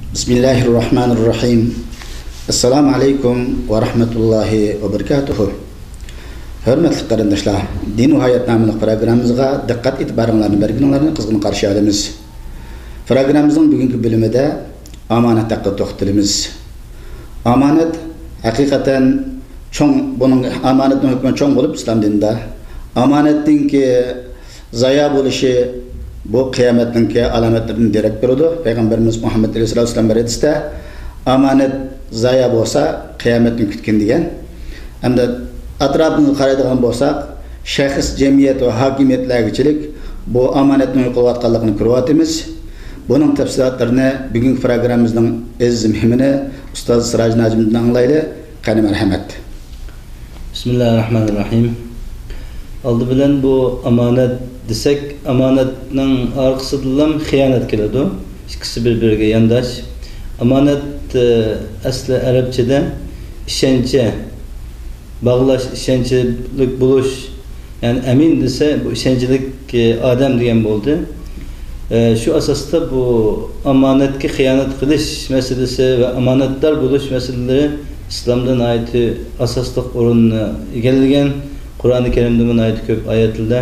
Bismillahirrahmanirrahim. Assalamu alaikum wa rahmatullahi wa barakatuhu. Hörmetli qarindoshlar, din va hayot nomli programmamizga diqqat e'tiboringlarni berganinglarni qizg'in qarshi olamiz. Programmamizning bugungi bo'limida omonat haqida to'xtalamiz. Omonat haqiqatan cho'ng, buning omonatning hukmi cho'ng bo'lib islom dinida. Omonatningki zoya bo'lishi bu qiyomatning alomatlaridan derak beradi. Payg'ambarimiz Muhammad alayhisolatu vasallam hadisda omonat zoya bo'lsa qiyomatni kutgan degan. Hamda atrofimizga qaraydigan bo'lsak, shaxs, jamiyat va hokimiyatlarchilik bu omonatni yo'qotganligini ko'ryapmiz. Buning tafsilotlarini bugungi programmamizning aziz mehmoni ustoz Siroj Najimdan anglaylik. Qani marhamat. Bismillahirrahmanirrahim. Oldi bilan bu omonat desek, omonatning orqasidan xiyonat keladi. İkisi birbiriga yandash. Omonat asli arabchada ishonchi, bağlaş, ishonchlik bo'lish, yani emin desa bu ishonchlik odam degan bo'ldi. Şu asosda bu omonatga xiyonat qilish masalasi va omonatdor bo'lish masalalari islomdan ayeti asosli o'rinni egallagan. Qur'oni Karimda buni ayet ko'p oyatlarda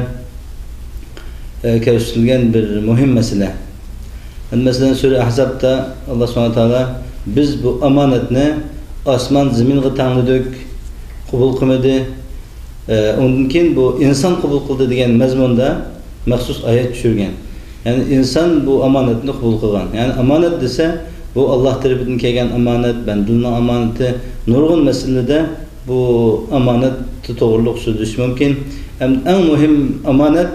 ko'rsatilgan bir muhim masala. Mesela Sure Ahzab'da Allah Subhanahu taala biz bu omonatni osmon zaminga tangladik, qabul qilmadi. Ondan keyin bu inson qabul qildi degan mazmunda maxsus oyat tushirgan. Yani insan bu omonatni qabul qilgan. Yani omonat desa bu Allah tarafidan kelgan omonat, bandning omonati, nurg'un masalada bu omonat to'g'riliq so'zlash mumkin. Eng muhim omonat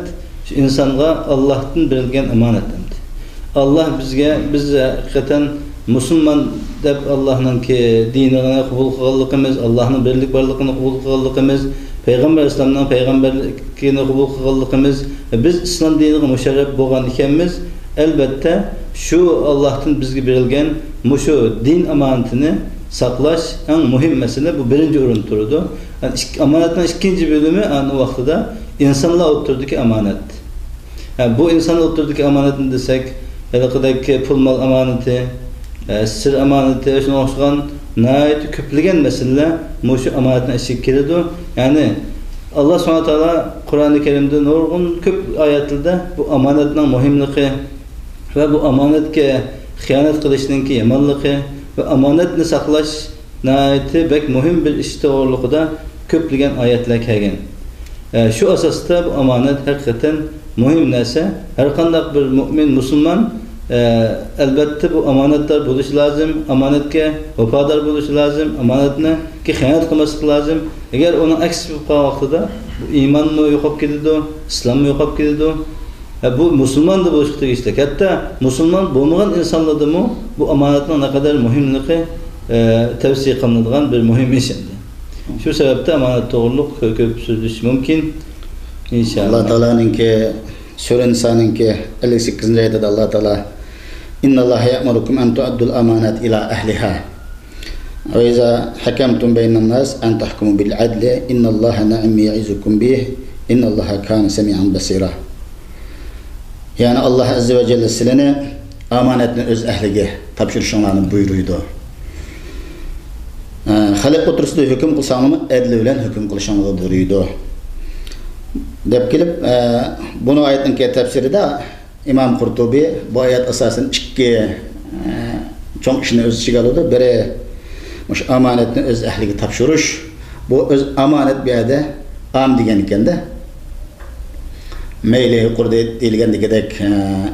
insonga Allohdan berilgan omonat. Allah biz hakikaten musulmon deb Allohning dinini qabul qilganligimiz, Allohning birlik borligini qabul qilganligimiz, Payg'ambar islomning payg'ambarligini qabul qilganligimiz, biz islom diniga musharraf bo'lgan ekanmiz. Albatta shu Allohdan bizga berilgan mushu din omonatini saqlash eng muhim masala, bu birinchi o'rinda turadi. Yani omonatning ikkinchi bo'limi ana vaqtida insonlar o'tirdiki omonat. Yani bu insonlar o'tirdiki omonatni desak, halaqadagi pul mol omonati, sir omonati, shunga o'xshagan nihoyat ko'plagan masalalar mushu omonatning ichiga kiradi. Yani Allah Subhanahu taala Qur'oni Karimda nurg'un ko'p oyatlarda bu omonatning muhimligi va bu omonatga xiyonat qilishning yomonligi ve amanetni saqlash nihoyatda bek muhim bir ish to'g'riligida ko'plagan oyatlar kelgan. Shu asosda bu amonat haqiqatan muhim narsa. Har qanday bir mu'min musulmon albatta bu omonatdor bo'lishi lozim, omonatga vafodor bo'lishi lozim, omonatni xiyonat qilmaslik lozim. Agar uning aksi bo'lib qolgan vaqtida bu iymonmi yo'qolib ketadi, islommi yo'qolib ketadi. Bu musulmon da bo'lish tegishli. Hatta musulmon bo'lmagan insonlarda bu omonatning ne kadar muhimligi tavsiya qilinadigan bir muhim ish endi. Shu sababdan omonat to'g'riliq ko'p so'zlash mumkin. İnşallah. Allah Teala'nınki Sure Nisa'nınki 58. ayetinde Allah Teala İnnallaha ya'murukum an tu'addul amanat ila ahliha ve iza hakamtum beynen nas an tahkumu bil adli innallaha na'imma ya'izukum bih innallaha kana semi'an basira. Yani Allah Azze ve Celle sizlere amanetini öz ehlige tapşırışlarını buyuruyordu. Halk oturusunda hüküm kılsanımı edli bilen hüküm kılışanlığı buyuruyordu. Dep kelip bunu ayetin tefsiri de İmam Kurtubi bu ayet asasen iki çok işini öz içine alıyordu. Biri amanetini öz ehlige tapşırış. Bu öz amanet bir yerde am diyen iken de meyli yuqorida deyilgandek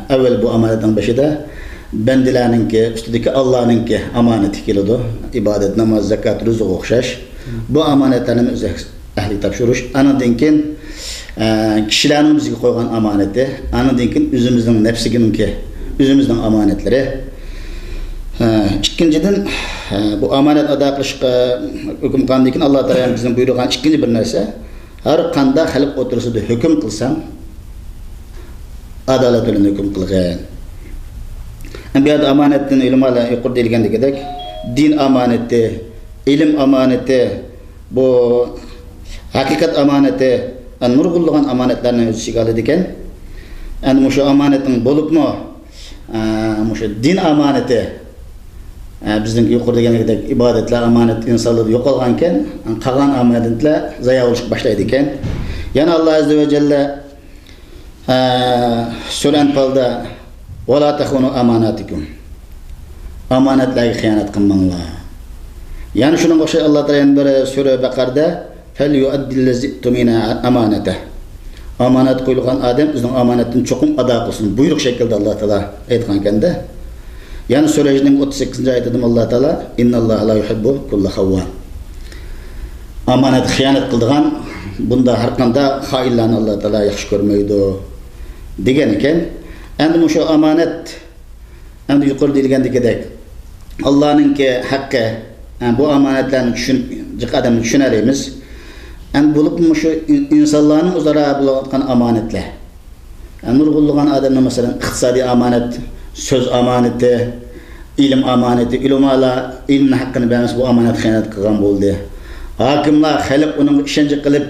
evvel bu amanatning başida bendilarninki ustidagi Allohninki amonati keladi. Ibodat, namoz, zakat, rizq o'xshash. Bu amonatlarni o'z ahliga topshirish, anadan keyin kishilarning bizga qo'ygan amonati, anadan keyin o'zimizning nafsiginiki, o'zimizning amonatlari. Ikkinchidan bu amonat ado qilishga hukm qilgandan keyin Alloh taolo bizning buyurgan ikkinchi bir narsa, har qanday xalq o'tirisida hukm qilsam adalet bilan hukm qilgan. Bu yerda amonatning ilmlar yuqorida deyilgandek, din amonati, ilm amonati, bu haqiqat amonati, nurg'unlagan amonatlarni o'z ichiga oladi ekan. Endi shu amonatning bo'libmi, shu din amonati Bizning yuqorida deganidek ibodatlar, amonat insonlar yo'qolgan ekan, qolgan amonatlar zayo bo'lishga boshlaydi ekan. Yana Alloh azza va jalla sura Anfalda "Va la takhunu amanatikum." Amonatlarga xiyonat qilmanglar. Yani şunun başka Allah Teala'nın bir sure Bakar'da "Fel yu'addillazi tumina amanata." Amanat koyulgan adam bizning amanatini çokum ada qilsin. Buyruq şekilde Allah Teala aytgan ekanda. Yani surenin 38. ayetida Allah Teala "İnnalloha la yuhibbu kulla xawwan." Amanat xiyonat qildigan bunda har qanday xoinlarni Allah Teala yaxshi ko'rmaydi degan ekan. Endi şu amanat endi yuqorida deyilgandek Allah'nınki haqqı bu amanatlarni adamni tushunarimiz. Endi bo'lib şu insonlarning o'zaro bo'layotgan amanatlar. Nurg'ulgan adamning masalan iqtisodiy amanat, söz amanati, ilm amanati, ilmni haqqini bermas bu amanat xiyonat qilgan bo'ldi. Hokimlar xalq uning ishonch qilib,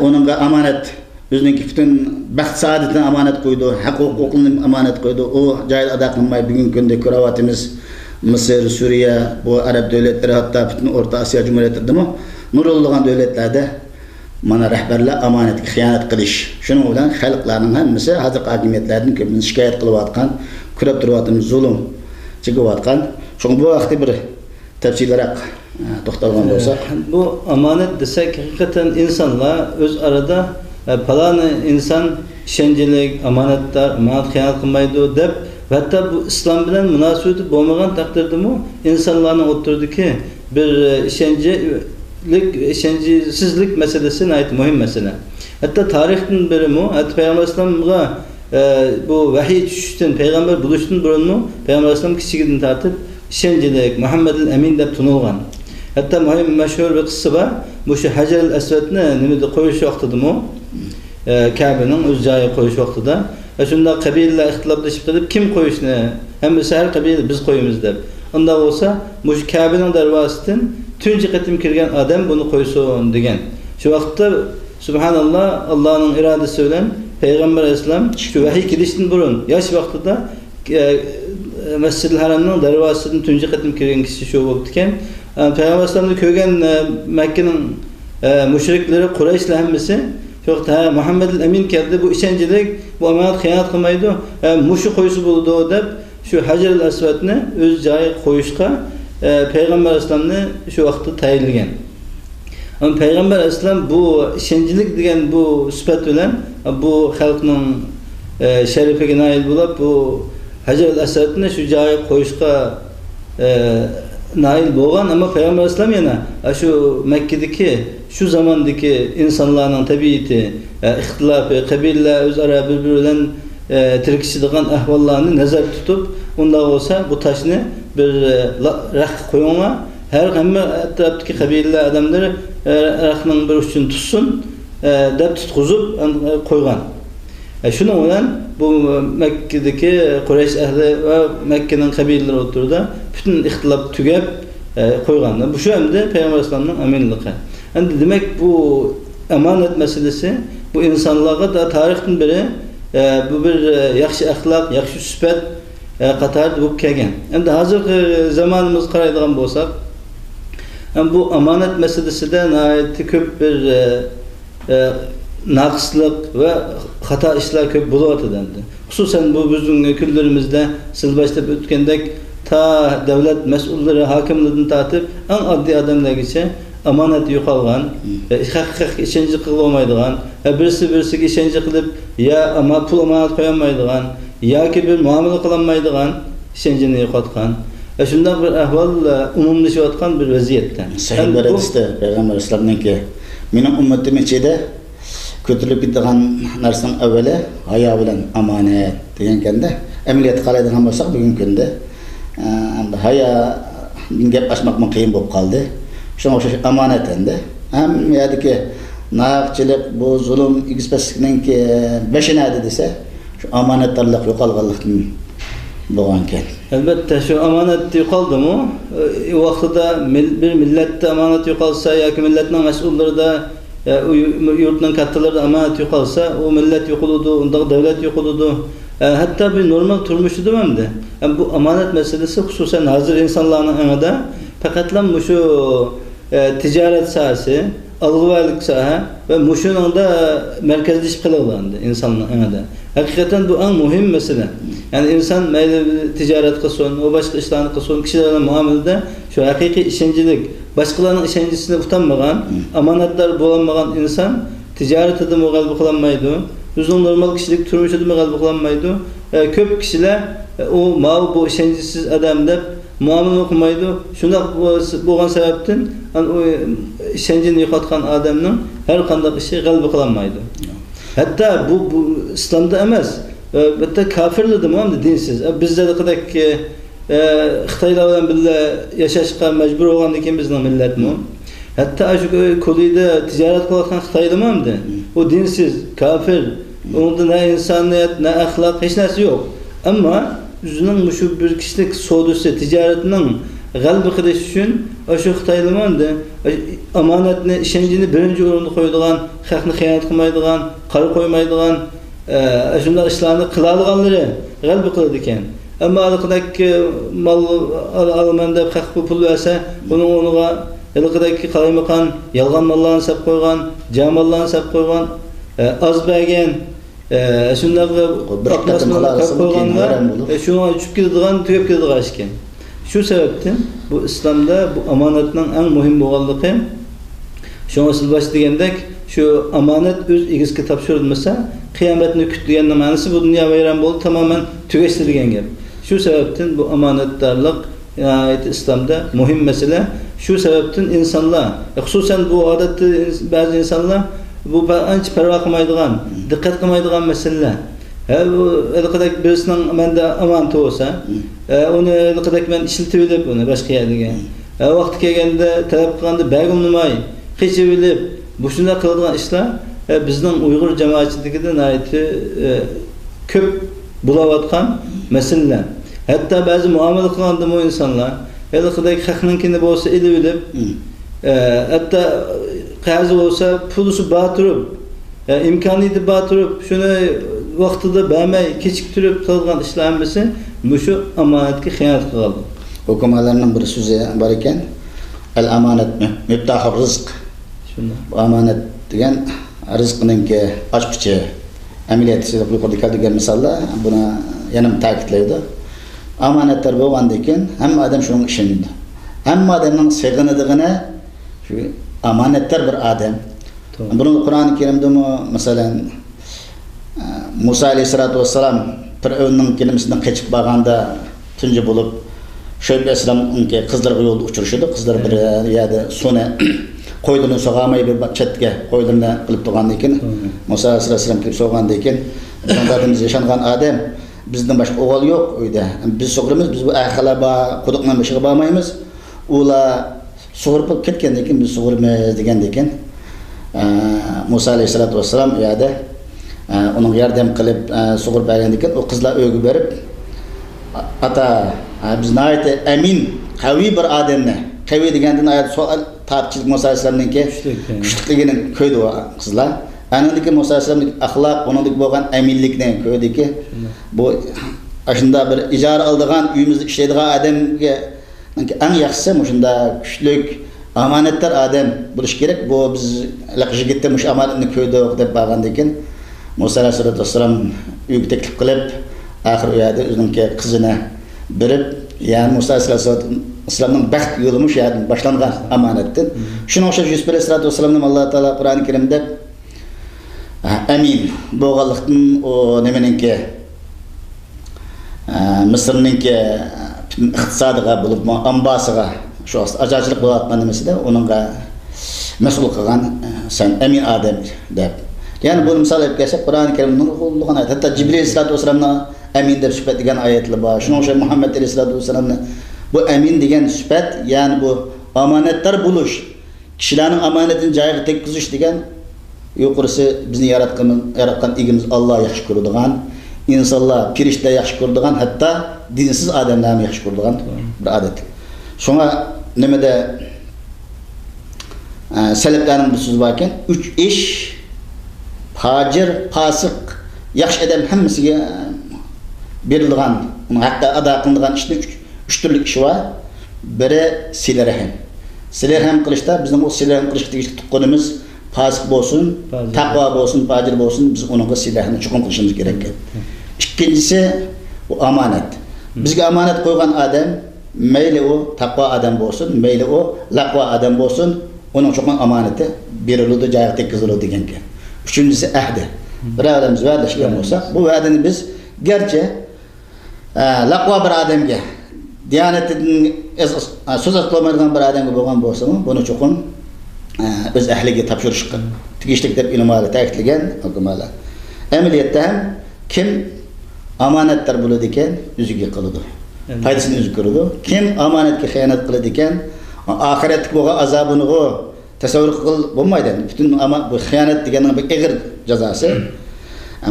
uningga amanat o'zining butun baxt saodatini amanat qo'ydi, haq-huquqni amanat qo'ydi. O joyda ado qilmay bugungi kunda ko'ryapmiz. Mısır, Suriye, bu Arap devletleri hatta bütün Orta Asya Cumhuriyetlerinde nurulluğun devletlerde mana rehberler amanet, xiyonat qilish. Şunun bilan xalqlarning hammasi hozir hokimiyatlardan ko'pini shikoyat qilayotgan, kurab turayotgan zulm chekayotgan. Shuning bu vaqtda bir tafsilroq to'xtalgan bo'lsak, bu amanet desek hakikaten insanlar öz arada falan insan işencelik, amanetler, amanat xiyonat qilmaydi deb hatta bu İslam bilen münasebeti bo'lmagan takdirde mi insanların oturdaki bir işencesizlik meselesi ait mühim mesele. Hatta tarihten beri mi? Hatta Peygamber Aleyhisselam'a bu vahiy düşüşten, Peygamber buluştan burun mu? Peygamber Aleyhisselam kişiliğini tartıp işencelik, Muhammed'in emin de tunulgan. Hatta mühim meşhur bir kıssa var. Bu şu Hacer-el Esved'ne nimede koyuş vaktidir mi? Kabe'nin öz cayı koyuş vaktida. Şunda kabileler ihtilaflaşıp edip kim koyuş ne? Hem her kabile biz koyumuz deb. Onda olsa bu Kabe'nin darvasından tünce katim kirgen adam bunu koysun degen. Şu vakitte Subhanallah Allah'ın iradesi bilen Peygamber Aleyhisselam şu vahiy gidişten burun yaş vaktida Mescid-i Haram'ın darvasından tünce katim kirgen kişi şu vaktken Peygamber Aleyhisselam'da köygen Mekke'nin müşrikleri Kureyş'le hemmesi çok da Muhammed'in emin geldi bu işencelik bu amanat xiyonat qilmaydi. Muşu qo'yisi bo'ldi deb shu Hajar-el Aswadni o'z joyi qo'yishga Peygamber Aleyhisselamni shu vaqtda tayinlagan. Ama Peygamber Aleyhisselam bu işencelik degan bu sifat bilan bu xalqning sharifiga nail bo'lib bu Hajar-el Aswadni shu joyi qo'yishga nail bo'lgan ama Peygamber Aleyhisselam yana şu Mekke'deki şu zamandaki insanların tabiiyeti, ihtilafı, kabileler özara birbirinden tirkişidiğen ahvallarını nazar tutup onda olsa bu taşını bir rak koyuna her hemen etraftaki kabileler adamları rakının bir uçun tutsun dep tutkuzup koygan. Şunun olan bu Mekke'deki Kureyş ehli ve Mekke'nin kabileleri oturdu. Bütün ihtilaf tügep koyganlar. Bu şu hem de Peygamber Aleyhisselam'ın eminliği. Yani demek bu emanet meselesi bu insanlığa da tarihten beri bu bir yaxşı ahlak, yaxşı süsbet qatarda bu kelgan. Endi hazır zamanımız qaraydigan bo'lsak, bu emanet meselesi de nihayet ko'p bir naqslık ve hata işler köp buluyordu. Hususen bu bizim küllerimizde siz başta ötkendek ta devlet mesulları hakimlerden tartıp en adli adamlargacha amanat yo'qolgan, haq ishonchi qila olmaydigan, birisi ishonchi qilib ya ama pul amanat qo'ya olmaydigan yoki bir muomala qila olmaydigan ishonchini yo'qotgan. Shunday bir ahvol umumlashayotgan bir vaziyatda. Sahih hadisda Peygamber Aleyhisselam'nki mening ummatim ichida ko'tarilib ketgan narsaning avvali hayo bilan amonat degan kanda amaliyot qiladigan bo'lsak bugungi kunda endi hayo gap ochmoq qiyin bo'lib qoldi. Şuna o'xshash amonat endi ham yerdagi naqchilik bu zulm igizpaslikning beshinadi desa şu amonatlarlik yo'qolganlikdan bo'lgan ekan. Albatta şu amonat yo'qoldimi? O vaqtida bir millatda amonat yo'qolsa yoki millatning mas'ullarida yurtning kattalarida amonat yo'qolsa, o millat yo'qoladi, unda davlat yo'qoladi. hatta bir normal turmuşu demem de. Yani bu amanet meselesi hususen hazır insanların anında fakatlan şu ticaret sahası, algıvarlık saha ve muşunun da merkezleşip kalılandı insanların anında. Hakikaten bu en mühim mesele. Yani insan meyli ticaret kılsın, o başka işlerini kılsın, kişilerle muamelede şu hakiki işencilik, başkalarının işencisine utanmayan, amanetler bulanmayan insan ticaret adımı galbi kılanmaydı. Uzun normal kişilik turmuş adımı galbi kılanmaydı. Köp kişiler o bu işencisiz adam da muamele okumaydı. Şunda boğan sebepten o işencini yıkatkan adamın her kandak işi galbi kılanmaydı. Hatta bu İslam'da emez. Hatta kafirli demem de dinsiz. Bizde de kadar ki Xitaylardan birle yaşaşqa mecbur olan diken bizden millet mi? Hatta şu kolide ticaret kılarken Xitay demem de. O dinsiz, kafir. Onda ne insaniyet, ne ahlak, hiç nesi yok. Ama yüzünün şu bir kişilik sodusu ticaretinin galbi kılış için şu Xitaylıman da amanetini, işencini birinci oranda koyduğun, xalqni xıyanat kılmaydıgan, qarı koymaydıgan, şunlar işlerini kılalıganları galbi kıldı iken. Ama alıqdaki mal almanda xalq pul verse, bunun onuğa alıqdaki qalaymakan, yalgan mallarını sap koygan, jamallarını sap koygan, az bergen, şunları akmasını sap koyganlar, şunu uçup gididigan, tüyüp gididigan işken. Şu sebepten bu İslam'da bu amanetinin en mühim boğallığı şuna siz baş degendek şu amanet öz igizki tapşırılmasa kıyametini kütleyen manası bu dünya vayran bolu tamamen tügeştirilgen gap. Şu sebepten bu amanetdarlık yani İslam'da mühim mesele. Şu sebepten insanlar hususen bu adetli bazı insanlar bu anç perva kılmaydıgan, dikkat kılmaydıgan mesele. O kadar birisinin bende amaneti olsa, onu o kadar ben işletebilip onu başka yerlere. Vakti kelgende talep kılganda belgimlemay, hiç bilip bu şunda kıldıgan işler bizden Uygur cemaatçiliğinden ait köp bulavatkan meseleler. Hatta bazı muamele kılganda o insanlar, o kadar hakkınınkini olsa eli bilip, hatta kazı olsa pulusu batırıp, imkanıydı batırıp, şunu vaktida bämey keçiktirip kılgan işlenmesi şu amanetki xıyanat kıldı. Hukumalarının bir sözü var iken el amanet müftahur rızk. Bu amanet degen rızkınınki açkıcı ameliyatı yukarıda degan misalda buna yanım ta'kidlaydi. Amanetler bolgandan keyin hamma adam şunun işendi. Hamma adamning seg'inadiğine şu amanetler bir adam. Bunu Kur'an-ı Kerim'de mesela Musa aleyhissalatu vesselam Firavun'un kelimesinden kaçıp bağanda tünce bulup Şöyle Aleyhisselam'ın kızlar yolda uçuruşuydu. Kızlar bir yerde sona koyduğunu soğamayı bir çetke koyduğunu kılıp doğan iken Musa Aleyhisselam kılıp soğan iken biz yaşangan Adem bizden başka oğul yok öyle. Biz soğurumuz biz bu ahlaba kudukla başka bağmayız. Ula soğurup ketken iken biz soğurumuz degen iken Musa Aleyhissalatu vesselam yada onun yardım kılıp soğurup bergendikken o kızlar övgü verip ata biz nayet emin kavi bir adamne kavi degenden ayet sual tartışılık Musa Aleyhisselam'ın ki küçüklüğünün köyde o kızlar anındaki Musa Aleyhisselam'ın ahlak onundaki boğan eminlikten köydeki bu aşında bir icara aldığan üyümüzde işlediği adamga en yaxşısı şunda küçülük amanetler adam buluş gerek bu biz laqışı gitti muş amanetini köyde dep bağandayken Musa Aleyhisselam üyü teklif kılıp ahir uyada özününki kızına berip yani Musa Aleyhisselam'ın baxt yolumuş yani başlangan amanetten. Şuna oxşap Yusuf Aleyhisselam'ın Allah Teala Kur'an-ı Kerim'de emin boğalıqtın o nemeninki Mısır'ınki iqtisadiga bulup ambasıga şu acacılık bolatman nemesi de onunla mesul kılgan sen emin adam dep. Yani bunu misal edip gelsek Kur'an-ı Kerim'in nurulluğuna ayet. Hatta Cibril Aleyhisselatü Vesselam'la emin dep sübet degen ayetli var. Şuna oxşap Muhammed Aleyhisselatü Vesselam'la bu emin degen sübet yani bu amanetler buluş. Kişilerin amanetini cayığı tekkiziş degen yukarısı bizni yaratkan igimiz Allah'a yaxşı kurduğun, insanlar pirişte yaxşı kurduğun, hatta dinsiz adamlarını yaxşı kurduğun bir adet. Şuna nemede seleflerin bir sözü varken üç iş, facir, fasık, yaxşı adam hemmesiga berilgan, hatta ada kılıngan işte üç türlü iş var. Biri silerhem. Silerhem kılışta bizim o silerhem kılışta tutkunumuz fasık olsun, takva olsun, facir olsun, biz onun silerhemini çukur kılışımız gerek. İkincisi bu amanet. Bizge amanet koygan adam, meyli o takva adam olsun, meyli o lakva adam olsun, onun çukur amaneti berildi, cayık tekizildi degenke. Üçüncüsü ehdi. Bir adamımız vərdəşkən olsa, bu vədəni biz gerçi lakva bir adamga, Diyanetinin söz atlamaydigan bir adamga bo'lgan bo'lsa-mu, buni cho'qin o'z ahliga topshirishga tegishli deb ilmali ta'kidlagan hukmlar. Amaliyotda ham kim omonatdor bo'ladi ekan, o'ziga qiladi. Foydasini o'zi ko'radi. Kim omonatga xiyonat qiladi ekan, oxiratga bo'lgan azobini tasavvur qilib bo'lmaydi. Butun bu xiyonat deganning bir ig'ir jazosi.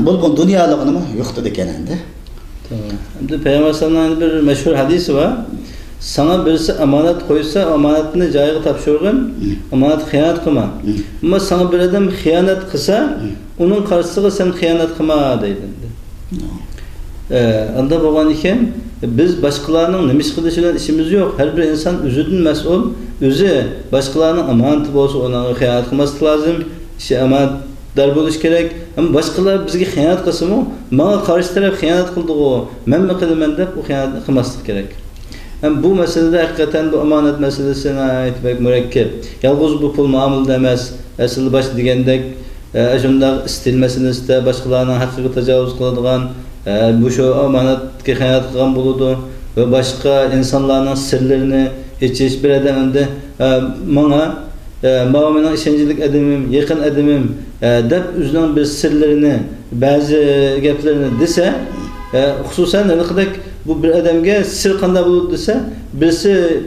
Bu dunyoligini yo'qdi ekan endi. Şimdi Peygamber sallallahu bir meşhur hadisi var. Sana birisi emanet koysa emanetini cayığı tapşırgın, emanet hıyanet kılma. Ama sana bir adam hıyanet kılsa, onun karşısında sen hıyanet kılma deydin. Anda baban iken biz başkalarının nemiş kılışıyla işimiz yok. Her bir insan özüdün mesul, özü başkalarının emaneti olsa ona hıyanet kılması lazım. İşte emanet dar buluş gerek. Ama başkalar bizge hıyanet kılsa mı? Bana karşı taraf hıyanet kıldı o. Ben mi kıldım de bu hıyanet kılmaslık gerek. Yani bu meselede hakikaten bu emanet meselesine ait pek mürekkep. Yalnız bu pul muamil demez. Asıl baş digendek şunda istilmesini iste, başkalarına hakkı tecavüz kıladığan, bu şu emanetke hıyanet kılan buludu ve başka insanların sırlarını hiç bir edemedi. Bana Mağamenin işencilik edemim, yakın edemim dep üzülen bir sırlarını, bazı geplerini dese, hususen ne kadar bu bir adamga sır kanda bulur dese, birisi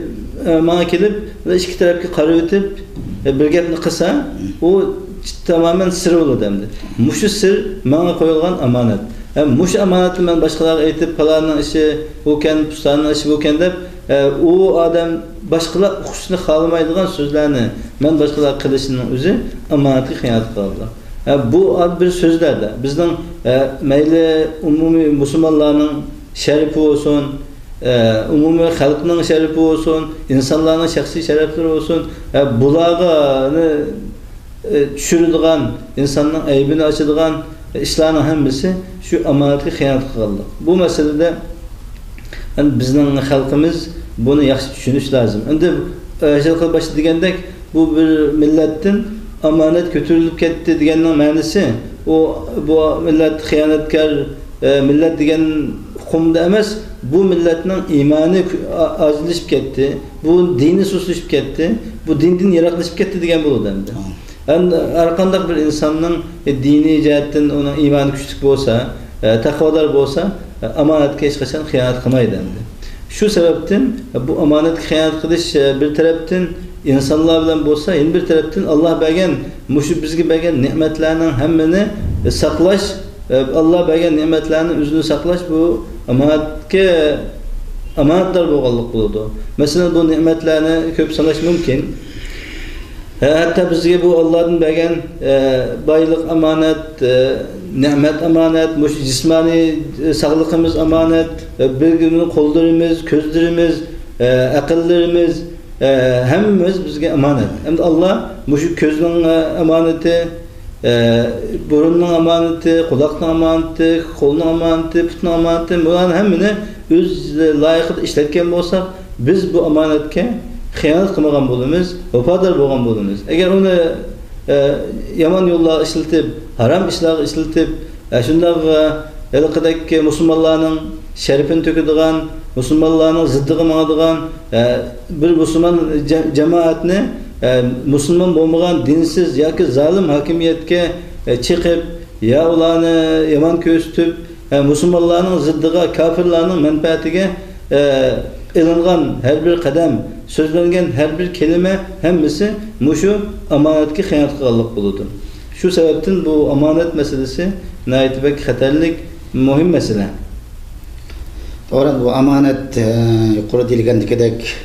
bana gelip ve iki tarafki karıvetip bir gepni kısa, o tamamen sır olur demdi. Muşu sır bana koyulgan emanet. Muş emaneti ben başkalarına eğitip falanın işi buken, pustanın işi buken dep, o adam başkalar hususunu xalamaydigan sözlerini ben başkalar kılışının özü emaneti hıyanet kıldılar. Bu ad bir sözlerde bizden meyli umumi Müslümanların şerifi olsun, umumi halkının şerifi olsun, insanların şahsi şerefleri olsun, bulağını düşürüldüğün, insanın aybini açıldığın işlerin hemisi şu emaneti hıyanet kıldı. Bu meselede bizden halkımız bunu yaxşı düşünüş lazım. Endi Şarkı başı degendek bu bir milletin emanet götürülüp ketdi deganning ma'nosi bu millet xiyonatkor millet degan hukmda emas, bu milletning iymoni ozlashib ketdi, bu dini suslaşıp ketdi, bu dindan yiroqlashib ketdi degan bo'ladi endi. Yani har qanday bir insonning dini jihatdan uning iymoni kuchli bo'lsa, taqvodor bo'lsa, amanatga hech qachon xiyonat qilmaydi endi. Şu sebepten bu amanetga xiyonat qilish bir tarafdan insanlar bilan bo'lsa, yana bir tarafdan Alloh bergan mushu bizga bergan ne'matlarning hammani saqlash, Alloh bergan ne'matlarning o'zini saqlash bu amanatga amanatdor bo'lganlik bo'ladi. Masalan, bu ne'matlarni ko'p sanash mumkin. Hatta bizga bu Allah'ın bergan boylik amanet, ne'mat amanet, mush jismani sağlığımız amanet, bilgimiz, qo'llarimiz, ko'zlarimiz, aqllarimiz hammamiz bizga amanet. Endi Allah mush ko'zning amaneti, burunning amaneti, quloqning amaneti, qo'lning amaneti, putning amaneti, bularni hammani o'z loyiqida ishlatgan bo'lsak, biz bu amanetga xiyonat qilmagan bo'lamiz, vafodor bo'lgan bo'lamiz. Agar uni yomon yo'llarga ishlatib, harom ishlarga ishlatib, shunday yalqidek musulmonlarning sharifini to'kadigan, musulmonlarning ziddiga mangadigan bir musulmon jamoatni musulmon bo'lmagan dinsiz yoki zolim hokimiyatga chiqib, ya ularni yomon ko'rsatib, musulmonlarning ziddiga, kofirlarning manfaatiga ilingan her bir kadem, sözlengen her bir kelime hemmisi muşu amanetki xiyonat qilganlik bo'ladi. Şu sebepten bu amanet meselesi nayetibek xatarlik muhim mesele. Doğru, bu amanet yuqori deyilgandekidek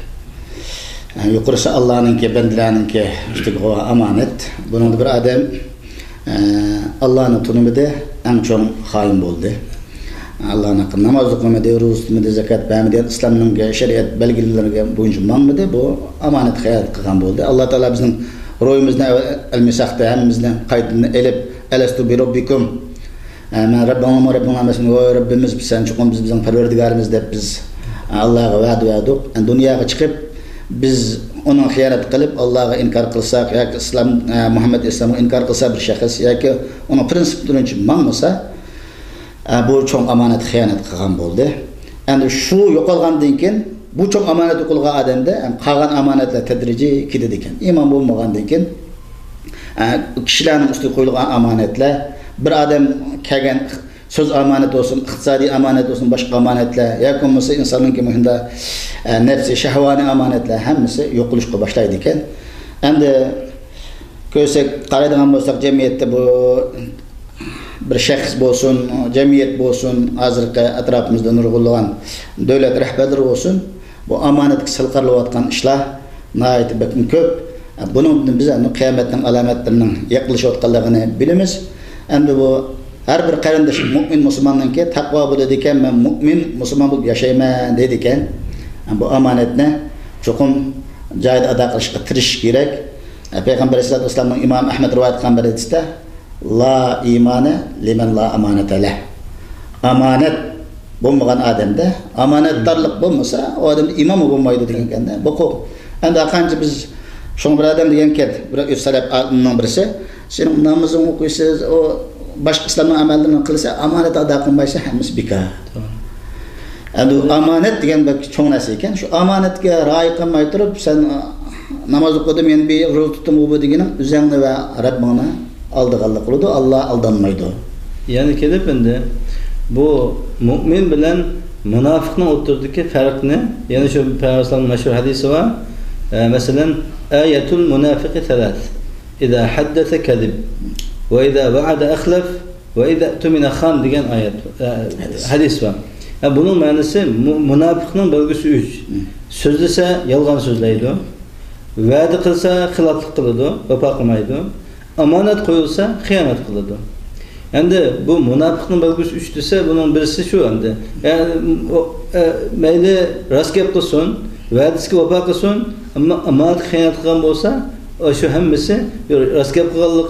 yuqorisi Allah'ınki, bendilerninki işte o amanet. Bunun bir adam Allah'ın tunumida en çok hain bo'ldi. Allah'ın hakkı namaz okumadı, ruh tutmadı, zekat vermedi, İslam'ın şeriat belgeleri boyunca manmadı, bu amanet hayat kılgan oldu. Allah Teala bizim ruhumuzda el-misakta hemimizde kaydını elip elestu bi rabbikum men Rabbim ve Rabbim amesin ve Rabbimiz sen çıkın bizim perverdigarımız da biz Allah'a vaad verdik. Dünyaya çıkıp biz onun hıyanet kılıp Allah'a inkar kılsak ya ki İslam Muhammed İslam'ı inkar kılsa bir şahıs ya ki onun prensiplerini için manmasa bu çok amanet hıyanet kılgan oldu. Yani şu yok olgandan keyin bu çok amanet kılgan adamda kalan amanetle tedrici gidedikken iman bulmagandan keyin kişilerin üstü koyulgan amanetle bir adam kelgen söz amanet olsun, iktisadi amanet olsun, başka amanetle yakınması insanın ki mühinde nefsi, şehvani amanetle hemmisi yok oluşka başlaydıkken endi görsek qaraydigan bolsak cemiyette bu bir şahs bolsun, cemiyet bolsun, hazırki etrafımızda nurgullan devlet rehberleri olsun, bu amanet sılqarlayotgan işler nayet bekin köp. Bunun biz kıyametin alametlerinin yaklaşıyotganligini bilimiz. Endi bu her bir qarindosh mümin Müslümandan ki takva bo'ladigan men mümin Müslüman bo'lib yashayman deydigan bu amanatni cho'qim joyida ado qilishga tirishish kerak. Payg'ambar sollallohu alayhi vasallam İmam Ahmed rivoyat qilgan bir hadisda la imani liman la amanata lah. Amanet bo'lmagan odamda amanatdorlik bo'lmasa o odam imom bo'lmaydi degan ekanda. Bu endi qancha biz şunu bir adam degan ket, bir salaf alimning birisi, sening namozingni o'qiysiz, o başka İslam'ın amellerini kılsa amanet ada kılmaysa hemiz bika. Yani amanet diyen belki çok nasılken şu amanetke rağay kılmayı durup sen namaz okudum yani bir ruh tuttum bu diyenin üzerine ve Rabbana aldığı kılıdı Allah aldanmaydı. Yani kelepende bu mümin bilen münafıkın oturdaki fark ne? Yani şu Peygamber'in meşhur hadisi var. Mesela ayetul münafiki thalath. İza haddese kezib. Ve izâ va'ada akhlaf ve izâ tümine khan diyen ayet hadis var. Yani bunun manası münafıkның belgisi 3. Sözlese yalgan sözleydi. Vaadi kılsa hilaflık kılıdı, vefa kılmaydı. Amanet koyulsa hıyanet kılıdı. Yani bu münafıkның belgisi 3 dese bunun birisi şu anda. Yani meyli rast gap kılsın, vaadisi vefa kılsın ama amanet hıyanet kılan olsa şu hemmisi rast gap kılganlığı,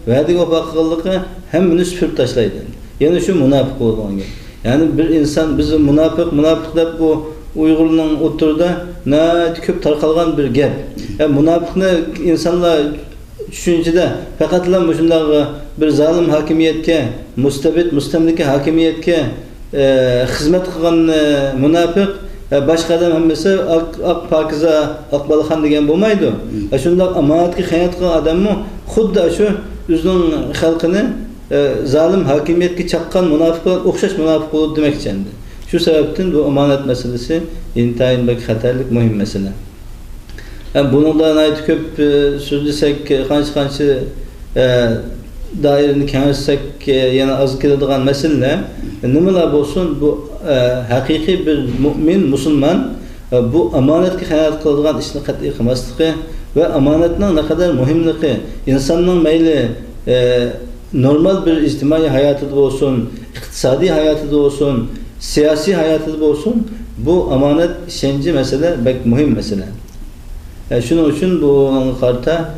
vaadi vefa kılganlığı hemmini süpürüp taşlaydı. Yani şu münafık olan gibi. Yani bir insan bizim münafık da bu Uygur'un oturda ne köp tarqalgan bir gap. Yani münafıkны insanlar düşüncede fakat lan şunday bir zalim hakimiyetke, mustabid, mustamlike hakimiyetke hizmet kılgan münafık başka adam hemmesi ak pakiza, ak balxan degan bo'lmaydi. Şunday amanatga xiyonat qilgan adamni xuddi shu o'zining xalqini zalim hakimiyetke chaqqan münafıklar o'xshash münafık bo'ladi demoqchi endi. Şu sebepten bu amanet meselesi intayin bak xatarlik muhim mesele. Yani bununla ait köp sözlesek qancha dairini kengaytsek yana az keladigan mesele nimalar bo'lsin bu haqiqiy bir mu'min musulmon bu amanatga xiyonat qiladigan ishni qat'iy qilmasligi va amanatning naqadar muhimligi insonning mayli normal bir ijtimoiy hayotida bo'lsin, iqtisodiy hayotida bo'lsin, siyasi hayatı olsun bu amanet işenci mesele bek mühim mesele. Şunun için bu karta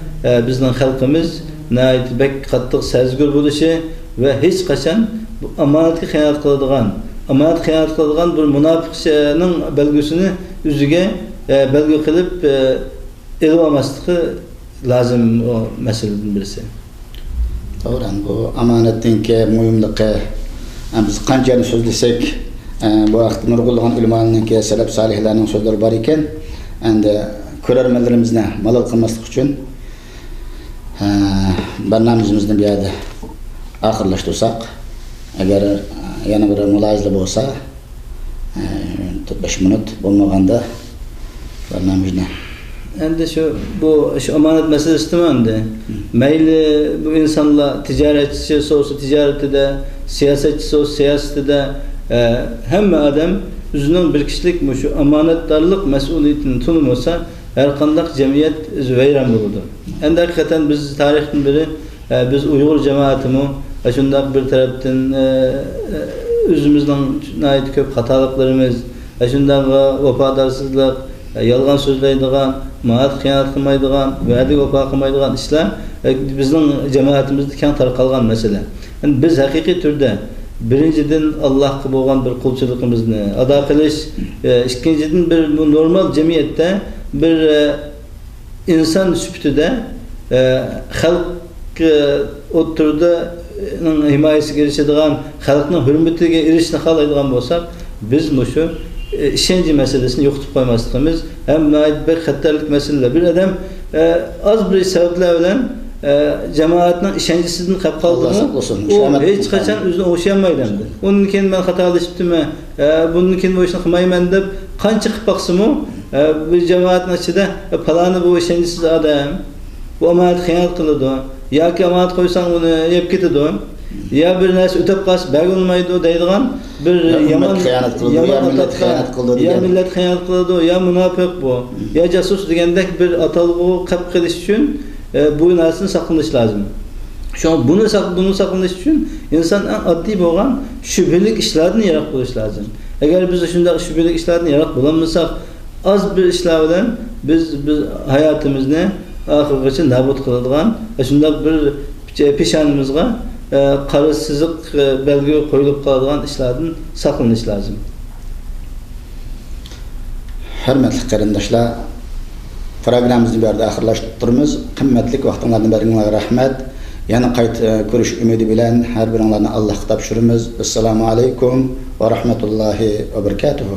bizden halkımız nait bek kattık sezgür buluşu ve hiç kaçan bu amanetki xiyonat kıladigan, amanet xiyonat kıladigan bir münafıkçının belgesini yüzüge belge kılıp elvamaslığı lazım o meseleden birisi. Doğru, bu amanetinki mühimliği biz qanchani so'zlasak bu vaqt nurg'ulg'an ulamolarninki salaf solihlarning so'zlari bor ekan endi ko'rarmanlarimizni malol qilmaslik uchun barnomamizni bu yerda oxirlashtirsak agar yana bir mulohaza bo'lsa 5 minut bo'lmaganda barnomamizni Endi şu amanet meselesi de meyli bu insanla ticaretçisi olsa ticaretinde, siyasetçisi olsa siyasetinde hem adam özünün bir kişilik şu amanetdarlık mesuliyetini tanımasa her kandak cemiyet züveyran bulurdu. Endi hakikaten biz tarihin biri biz Uygur cemaatimi şundak bir taraftan özümüzün nait köp hatalıklarımız, şundağa vefadarsızlık, yalgan sözleydigan, maat xıyanat kılmaydigan, vədi vefa kılmaydigan işler bizning cemaatimizde keng tarqalgan mesele. Yani biz haqiqiy türde birinciden Allah'a bo'lgan bir qulchiligimizni ado qilish, ikkinchidan bir normal jamiyatda bir inson sifatida xalq o'tirida himoyasiga erishadigan, xalqning hurmatiga erishishni xohlaydigan bo'lsak, biz shu işinci meselesini yo'qotib qo'ymasligimiz ham bir xatarlik meseleler. Bir adam az bir sebepler bilan cemaatning ishonchisini qilib qoldimi, u hech qachon o'zini o'shamaydi endi. Undan keyin men xatolashibdimi, bundan keyin bu ishni qilmayman deb qancha qilib baqsimi, bir jamoatning ichida paloni bu ishonchsiz odam, bu omonat xiyonat qiladi, yoki omonat qo'ysang uni yeb ketadi, ya bir narsa o'tib qolsa bo'lmaydi deydigan bir yomon xiyonat qiladi, ya millat xiyonat qiladi, ya munofiq bu, ya jasus degandek bir atalg'u qilib qilish uchun bu narsani saqlanish lazım. Şu an bunu saqlanish uchun inson eng oddiy bo'lgan shubhalik ishlarni yaroq bo'lish lazım. Agar biz shunday shubhalik ishlarni yaroq bo'lolmasak, az bir ishlar bilan biz hayotimizni oxirigacha nobud qiladigan, shunday bir peshonimizga qora siziq belgi qo'yilib qoladigan ishlardan saqlanish lazım. Hurmatli qarindoshlar, programmamizni bu yerda oxirlashtiramiz. Qimmatli vaqtinglardan beringlarga rahmat. Yana qayta ko'rish umidi bilan har biringlarni Allohga topshiramiz. Assalomu alaykum va rahmatullohi va barakatuh.